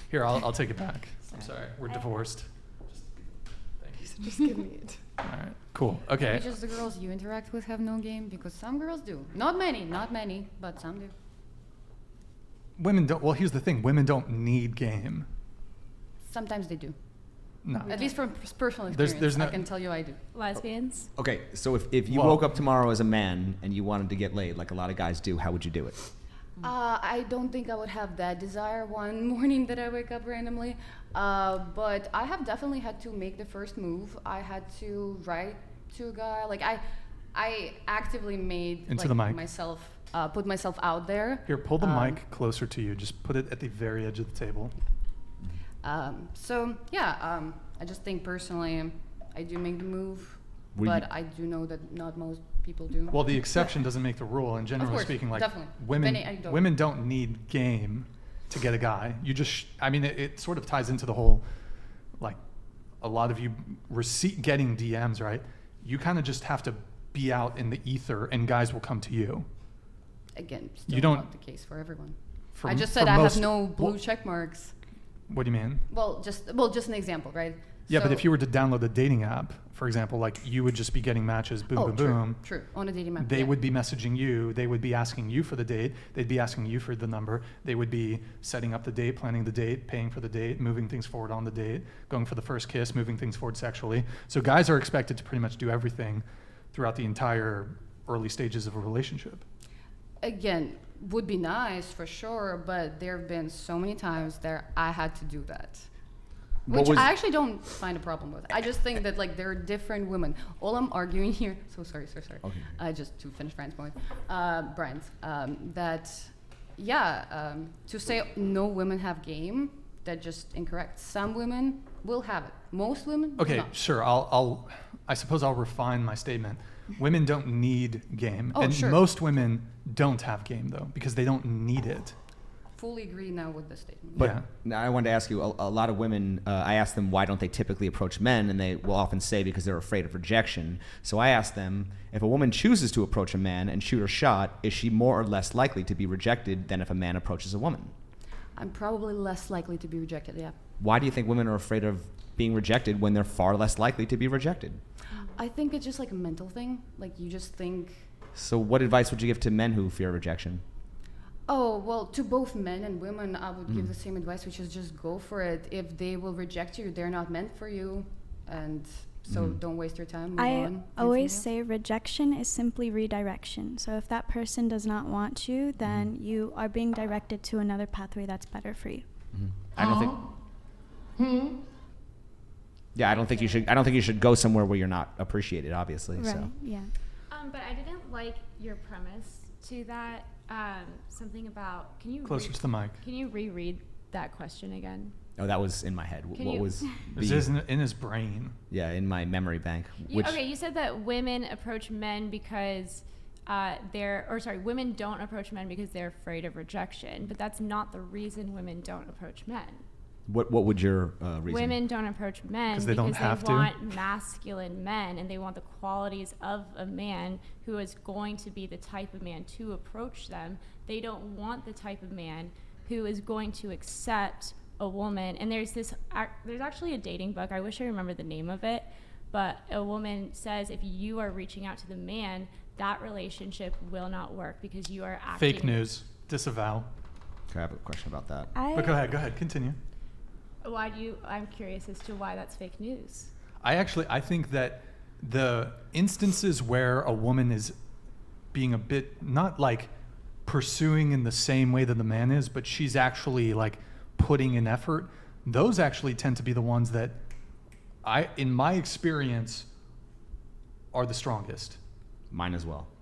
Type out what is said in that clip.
Here, I'll take it back. I'm sorry. We're divorced. Just give me it. All right. Cool. Okay. Maybe just the girls you interact with have no game, because some girls do. Not many, but some do. Women don't. Well, here's the thing. Women don't need game. Sometimes they do. No. At least from personal There's experience, no- I can tell you I do. Lesbians? Okay, so if you Well- woke up tomorrow as a man and you wanted to get laid, like a lot of guys do, how would you do it? I don't think I would have that desire one morning that I wake up randomly. But I have definitely had to make the first move. I had to write to a guy. Like I actively made Into like, the mic. myself, put myself out there. Here, pull the mic closer to you. Just put it at the very edge of the table. I just think personally, I do make the move, Were but you- I do know that not most people do. Well, the exception doesn't make the rule. And generally course, speaking, like definitely. women, Many, I don't. women don't need game to get a guy. You just, I mean, it sort of ties into the whole, like, a lot of you getting DMs, right? You kind of just have to be out in the ether, and guys will come to you. Again, still You don't- not the case for everyone. For- I just for said I most- have no blue well, check marks. What do you mean? Well, just an example, right? Yeah, but So- if you were to download a dating app, for example, like you would just be getting matches, boom, boom, true, boom. True, on a dating app. They yeah. would be messaging you. They would be asking you for the date. They'd be asking you for the number. They would be setting up the date, planning the date, paying for the date, moving things forward on the date, going for the first kiss, moving things forward sexually. So guys are expected to pretty much do everything throughout the entire early stages of a relationship. Again, would be nice for sure, but there have been so many times that I had to do that. What Which was- I actually don't find a problem with. I just think that like there are different women. All I'm arguing here, so sorry. Okay. Just to finish Brian's point, to say no women have game, that's just incorrect. Some women will have it. Most women will Okay, not. sure. I suppose I'll refine my statement. Women don't need game, Oh, and sure. most women don't have game though because they don't need it. Fully agree now with the statement. But Yeah. now I wanted to ask you, a lot of women, I ask them why don't they typically approach men, and they will often say because they're afraid of rejection. So I ask them, if a woman chooses to approach a man and shoot her shot, is she more or less likely to be rejected than if a man approaches a woman? I'm probably less likely to be rejected, yeah. Why do you think women are afraid of being rejected when they're far less likely to be rejected? I think it's just like a mental thing. Like you just think, So what advice would you give to men who fear rejection? oh, well, to both men and women, I would give the same advice, which is just go for it. If they will reject you, they're not meant for you. And so don't waste your time. Move I on. Find always somebody say rejection is simply redirection. So if that person does not want you, then you are being directed to another pathway that's better for you. I don't think. Yeah, I don't think you should. I don't think you should go somewhere where you're not appreciated. Obviously, Right, so. yeah. But I didn't like your premise to that. Something about, Closer to the mic. Can you reread that question again? Oh, that was in my head. Can What you- was? This is in his brain. Yeah, in my memory bank. You said that women approach men because women don't approach men because they're afraid of rejection, but that's not the reason women don't approach men. What would your reason? Women don't approach men 'Cause they don't have to? want masculine men, and they want the qualities of a man who is going to be the type of man to approach them. They don't want the type of man who is going to accept a woman. And there's actually a dating book. I wish I remembered the name of it, but a woman says if you are reaching out to the man, that relationship will not work because you are acting. Fake news. Disavow. Okay, I have a question about that. But go ahead. Continue. I'm curious as to why that's fake news. I think that the instances where a woman is being a bit, not like pursuing in the same way that the man is, but she's actually like putting in effort, those actually tend to be the ones that in my experience, are the strongest. Mine as well.